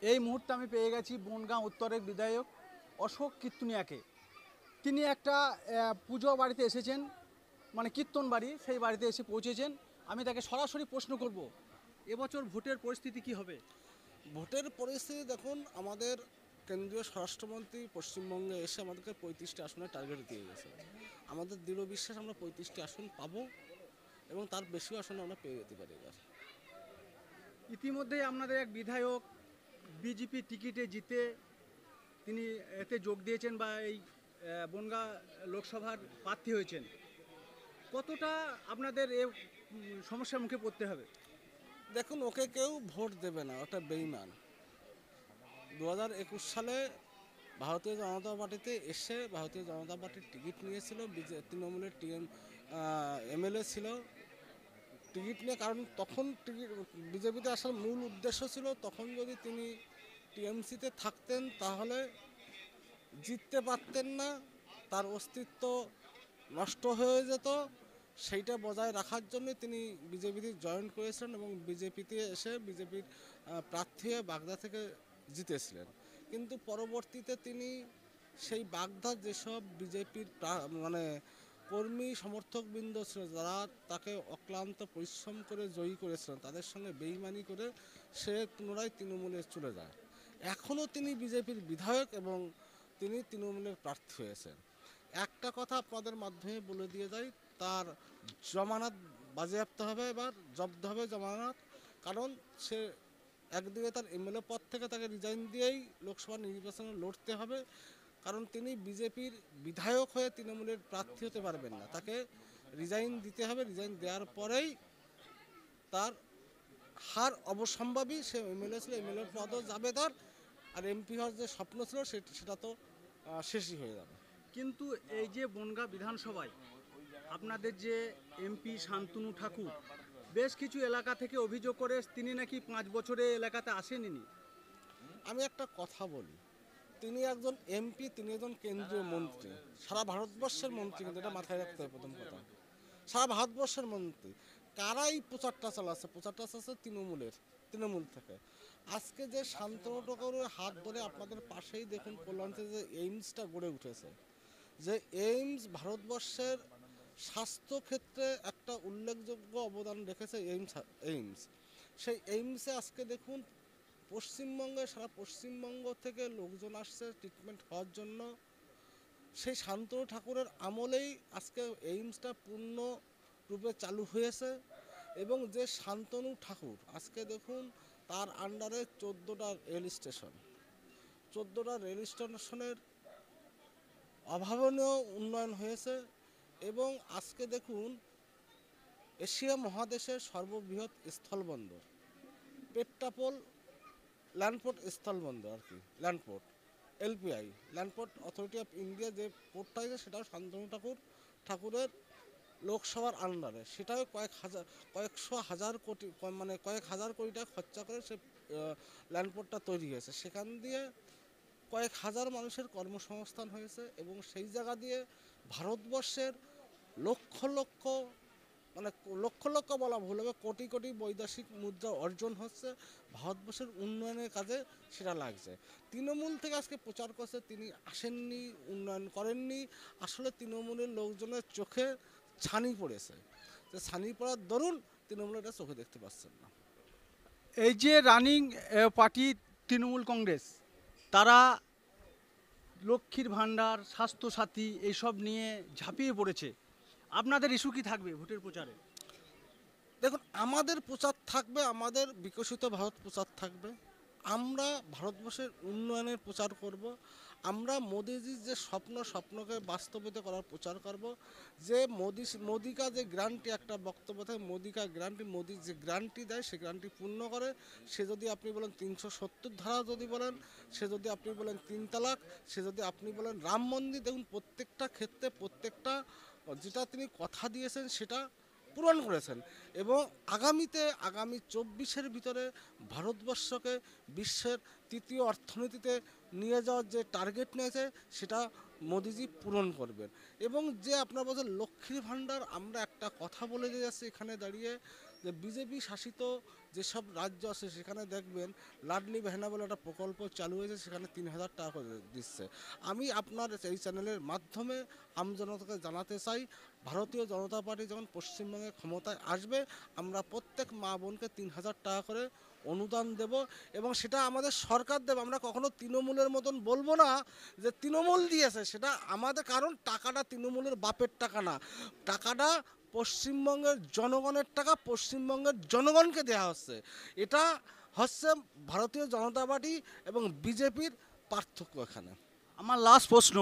এই মুহূর্তে আমি পেয়ে গেছি বনগাঁ উত্তরের বিধায়ক অশোক কীর্তনিয়াকে। তিনি একটা পুজো বাড়িতে এসেছেন, মানে কীর্তন বাড়ি, সেই বাড়িতে এসে পৌঁছেছেন। আমি তাকে সরাসরি প্রশ্ন করব, এবছর ভোটের পরিস্থিতি কি হবে? ভোটের পরিস্থিতি দেখুন, আমাদের কেন্দ্রীয় স্বরাষ্ট্রমন্ত্রী পশ্চিমবঙ্গে এসে আমাদেরকে 35টি আসনের টার্গেট দিয়ে গেছে। আমাদের দৃঢ় বিশ্বাস আমরা 35টি আসন পাবো এবং তার বেশিও আসন আমরা পেয়ে যেতে পারি এবার। ইতিমধ্যেই আপনাদের এক বিধায়ক বিজেপি টিকিটে জিতে তিনি এতে যোগ দিয়েছেন বা এই বনগাঁ লোকসভার প্রার্থী হয়েছেন। কতটা আপনাদের এ সমস্যার মুখে পড়তে হবে? দেখুন, ওকে কেউ ভোট দেবে না, ওটা বেইমান। 2021 সালে ভারতীয় জনতা পার্টিতে এসে ভারতীয় জনতা পার্টির টিকিট নিয়েছিল, তৃণমূলের এমএলএ ছিল টিকিট নিয়ে। কারণ তখন টিকিট বিজেপিতে আসার মূল উদ্দেশ্য ছিল, তখন যদি তিনি টিএমসিতে থাকতেন তাহলে জিততে পারতেন না, তার অস্তিত্ব নষ্ট হয়ে যেত। সেইটা বজায় রাখার জন্য তিনি বিজেপিতে জয়েন করেছিলেন এবং বিজেপিতে এসে বিজেপির প্রার্থী হয়ে বাগদা থেকে জিতেছিলেন। কিন্তু পরবর্তীতে তিনি সেই বাগদার যেসব বিজেপির মানে কর্মী সমর্থকবৃন্দ ছিল, যারা তাকে অক্লান্ত পরিশ্রম করে জয়ী করেছিলেন, তাদের সঙ্গে বেইমানি করে সে পুনরায় তৃণমূলে চলে যায়। এখনও তিনি বিজেপির বিধায়ক এবং তিনি তৃণমূলের প্রার্থী হয়েছেন। একটা কথা আপনাদের মাধ্যমে বলে দিয়ে যাই, তার জমানত বাজেয়াপ্ত হবে, এবার জব্দ হবে জমানত। কারণ সে একদিকে তার এমএলএ পদ থেকে তাকে রিজাইন দিয়েই লোকসভা নির্বাচনে লড়তে হবে, কারণ তিনি বিজেপির বিধায়ক হয়ে তৃণমূলের প্রার্থী হতে পারবেন না, তাকে রিজাইন দিতে হবে। রিজাইন দেওয়ার পরেই তার হার অবশ্যম্ভাবী। সে এমএলএ ছিল, এমএলএ পদও যাবে তার, আর এমপি হওয়ার যে স্বপ্ন ছিল সেটা তো শেষই হয়ে যাবে। কিন্তু এই যে বনগাঁ বিধানসভায় আপনাদের যে এমপি শান্তনু ঠাকুর বেশ কিছু এলাকা থেকে অভিযোগ করে তিনি নাকি 5 বছরে এলাকাতে আসেননি। আমি একটা কথা বলি, তিনি একজন এমপি, তিনি একজন কেন্দ্রীয় মন্ত্রী, সারা ভারতবর্ষের মন্ত্রী, কিন্তু এটা মাথায় রাখতে হবে প্রথম কথা। সারা ভারতবর্ষের মন্ত্রী, কারাই প্রচারটা চালাচ্ছে? প্রচারটা চালাচ্ছে তৃণমূল থেকে। আজকে যে শান্তনু ঠাকুরের হাত ধরে আপনাদের পাশেই দেখুন কল্যাণীতে যে এইমসটা গড়ে উঠেছে, যে এইমস ভারতবর্ষের স্বাস্থ্য ক্ষেত্রে একটা উল্লেখযোগ্য অবদান রেখেছে এইমস। সেই এইমসে আজকে দেখুন সারা পশ্চিমবঙ্গ থেকে লোকজন আসছে ট্রিটমেন্ট হওয়ার জন্য। সেই শান্তনু ঠাকুরের আমলেই আজকে এইমসটা পূর্ণ রূপে চালু হয়েছে। এবং যে শান্তনু ঠাকুর, আজকে দেখুন তার আন্ডারে 14টা রেল স্টেশনের অভাবনীয় উন্নয়ন হয়েছে। এবং আজকে দেখুন এশিয়া মহাদেশের সর্ববৃহৎ স্থলবন্দর পেট্টাপোল ল্যান্ডপোর্ট স্থলবন্দর, আর কি LAN port, এলপিআই LAN port authority of India যে পোর্টটা আছে, সেটাও শান্তনু ঠাকুরের লোকসভার আন্ডারে। সেটাও কয়েকশো হাজার কোটি, মানে কয়েক হাজার কোটি টাকা খরচা করে সে ল্যান্ডপোর্টটা তৈরি হয়েছে। সেখান দিয়ে কয়েক হাজার মানুষের কর্মসংস্থান হয়েছে এবং সেই জায়গা দিয়ে ভারতবর্ষের লক্ষ লক্ষ, মানে লক্ষ লক্ষ বলা ভুল হবে, কোটি কোটি বৈদেশিক মুদ্রা অর্জন হচ্ছে, ভারতবর্ষের উন্নয়নের কাজে সেটা লাগছে। তৃণমূল থেকে আজকে প্রচার করছে তিনি আসেননি, উন্নয়ন করেননি। আসলে তৃণমূলের লোকজনের চোখে ছানি পড়েছে, যে ছানি পড়ার দরুন তৃণমূল এটা চোখে দেখতে পাচ্ছেন না। এই যে রানিং পার্টি তৃণমূল কংগ্রেস, তারা লক্ষ্মীর ভাণ্ডার, স্বাস্থ্যসাথী এইসব নিয়ে ঝাঁপিয়ে পড়েছে। আপনাদের ইস্যু কি থাকবে ভোটের প্রচারে? দেখুন, আমাদের প্রচার থাকবে, আমাদের বিকশিত ভারত প্রচার থাকবে। আমরা ভারতবর্ষের উন্নয়নের প্রচার করব। আমরা মোদিজির যে স্বপ্নকে বাস্তবিত করার প্রচার করব। যে মোদিকা যে গ্যারান্টি, একটা বক্তব্য থাকে মোদিকা গ্যারান্টি, মোদি যে গ্যারান্টি দেয় সে গ্যারান্টি পূর্ণ করে। সে যদি আপনি বলেন 370 ধারা, যদি বলেন, সে যদি আপনি বলেন 3 তালাক, সে যদি আপনি বলেন রাম মন্দির, দেখুন প্রত্যেকটা ক্ষেত্রে প্রত্যেকটা যেটা তিনি কথা দিয়েছেন সেটা পূরণ করেছেন। এবং আগামী 24-এর ভিতরে ভারতবর্ষকে বিশ্বের তৃতীয় অর্থনীতিতে নিয়ে যাওয়ার যে টার্গেট নিয়েছে সেটা মোদিজি পূরণ করবেন। এবং যে আপনার বলছেন লক্ষ্মীর ভাণ্ডার, আমরা একটা কথা বলে যাচ্ছি এখানে দাঁড়িয়ে, যে বিজেপি শাসিত যেসব রাজ্য আছে সেখানে দেখবেন লাডলি বেহেনা বলে একটা প্রকল্প চালু হয়েছে, সেখানে 3,000 টাকা করে দিচ্ছে। আমি আপনার এই চ্যানেলের মাধ্যমে আমজনতাকে জানাতে চাই, ভারতীয় জনতা পার্টি যখন পশ্চিমবঙ্গে ক্ষমতায় আসবে, আমরা প্রত্যেক মা বোনকে 3,000 টাকা করে অনুদান দেব, এবং সেটা আমাদের সরকার দেবে। আমরা কখনো তৃণমূলের মতন বলবো না যে তৃণমূল দিয়েছে, সেটা আমাদের, কারণ টাকাটা তৃণমূলের বাপের টাকা না, টাকাটা পশ্চিমবঙ্গের জনগণের টাকা, পশ্চিমবঙ্গের জনগণকে দেওয়া হচ্ছে। এটা হচ্ছে ভারতীয় জনতা পার্টি এবং বিজেপির পার্থক্য এখানে। আমার লাস্ট প্রশ্ন,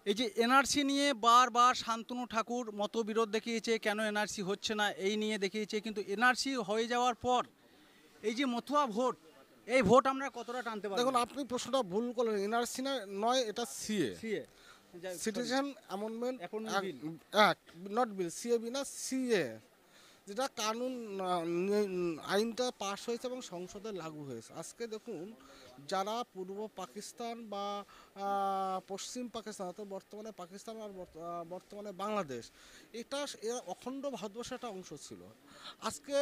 এই যে এনআরসি নিয়ে বারবার শান্তনু ঠাকুর মতবিরোধ দেখিয়েছে, কেন এনআরসি হচ্ছে না এই নিয়ে দেখিয়েছে, কিন্তু এনআরসি হয়ে যাওয়ার পর এই যে মতুয়া ভোট, এই ভোট আমরা কতটা টানতে পারবো? দেখুন, আপনি প্রশ্নটা ভুল করলেন, এনআরসি নয়, এটা CA, CA, citizen amendment bill, act, not bill, CAB না, সিএ, যেটা কানুন, আইনটা পাস হয়েছে এবং সংসদে লাগু হয়েছে। আজকে দেখুন, যারা পূর্ব পাকিস্তান বা পশ্চিম পাকিস্তান, অর্থাৎ বর্তমানে পাকিস্তান আর বর্তমানে বাংলাদেশ, এরা অখণ্ড ভারতবর্ষের একটা অংশ ছিল। আজকে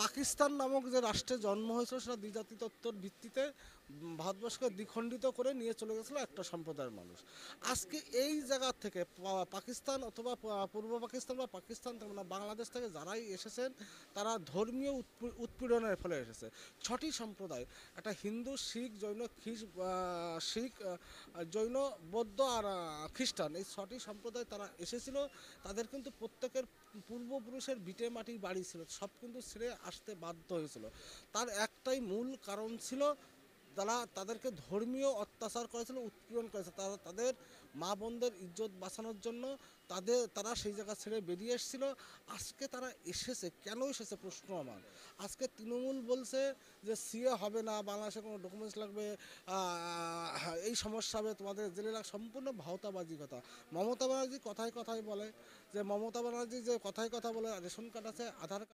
পাকিস্তান নামক যে রাষ্ট্রে জন্ম হয়েছিল, সেটা দ্বিজাতি তত্ত্বর ভিত্তিতে ভারতবর্ষকে দ্বিখণ্ডিত করে নিয়ে চলে গেছিলো একটা সম্প্রদায়ের মানুষ। আজকে এই জায়গা থেকে পাকিস্তান অথবা পূর্ব পাকিস্তান বা পাকিস্তান থেকে, মানে বাংলাদেশ থেকে যারাই এসেছেন, তারা ধর্মীয় উৎপীড়নের ফলে এসেছে। 6টি সম্প্রদায়, একটা হিন্দু, শিখ, জৈন, জৈন, বৌদ্ধ আর খ্রিস্টান, এই 6টি সম্প্রদায় তারা এসেছিল। তাদের কিন্তু প্রত্যেকের পূর্বপুরুষের ভিটে মাটি বাড়ি ছিল, সব কিন্তু ছেড়ে আসতে বাধ্য হয়েছিল। তার একটাই মূল কারণ ছিল, তাদেরকে ধর্মীয় অত্যাচার করেছিল, উৎপীড়ন করেছে। তাদের মা বোনদের ইজ্জত বাঁচানোর জন্য তারা সেই জায়গা ছেড়ে বেরিয়ে এসেছিল। আজকে তারা এসেছে, কেন এসেছে প্রশ্ন আমার। আজকে তৃণমূল বলছে যে সিএ হবে না, বাংলাদেশে কোনো ডকুমেন্টস লাগবে, এই সমস্যা হবে, তোমাদের জেলে লাগবে, সম্পূর্ণ ভাওতাবাজি কথা। মমতা ব্যানার্জি কথায় কথায় বলে যে রেশন কার্ড আছে, আধার কার্ড